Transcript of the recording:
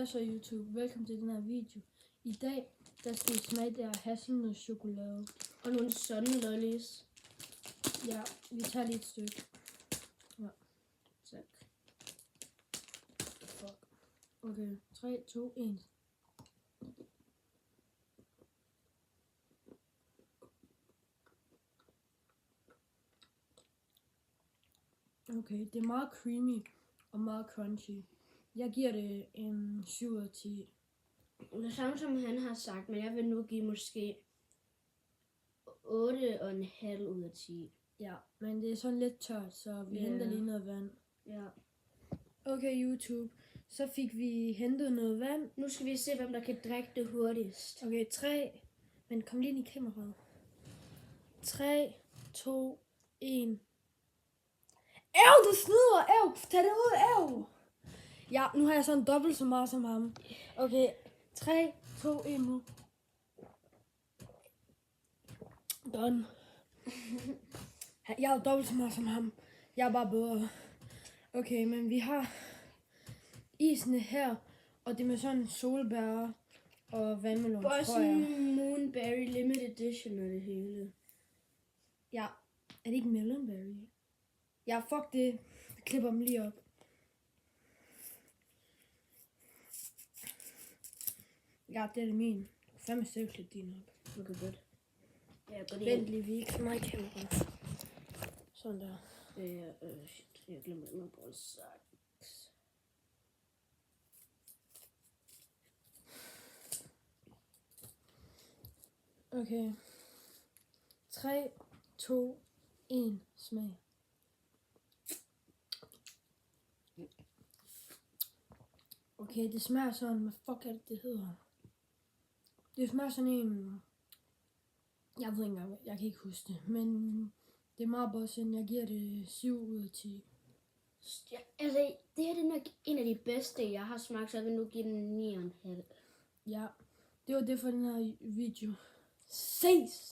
Hej så YouTube, velkommen til den her video. I dag, der skal vi smage der hasselnødschokolade. Og nogle sunlollies. Ja, vi tager lige et stykke. Ja, Tak. fuck. Okay, 3, 2, 1. Okay, det er meget creamy og meget crunchy. Jeg giver det en 7 ud af 10. Det samme som han har sagt, men jeg vil nu give måske 8,5 ud af 10. Ja, men det er sådan lidt tørt, så vi henter lige noget vand. Ja. Okay, YouTube. Så fik vi hentet noget vand. Nu skal vi se, hvem der kan drikke det hurtigst. Okay, 3. Men kom lige ind i kameraet. 3, 2, 1. Æv, du snyder! Æv, tag det ud, æv! Ja, nu har jeg sådan dobbelt så meget som ham. Okay, 3, 2, 1 nu. Done. Jeg har dobbelt så meget som ham. Jeg er bare bedre. Okay, men vi har isene her, og det er med sådan solbær og vandmelon, tror jeg. Boston Moonberry Limited Edition og det hele. Ja, er det ikke melonberry? Ja, fuck det. Vi klipper dem lige op. Ja, det er det min. Du kan fandme selv klippe din op. Okay, godt. Ja, godt Vent lige, vi er ikke så meget i kameraet. Sådan der. Shit, jeg glemte noget på saks. Okay. 3, 2, 1. Smag. Okay, det smager sådan, hvad fuck er det hedder? Det smager sådan en, jeg ved ikke engang, jeg kan ikke huske det, men det er meget bossen. Jeg giver det 7 ud af 10. Ja, altså, det her det er nok en af de bedste, jeg har smagt, så jeg vil nu give den 9,5. Ja, det var det for den her video. Ses!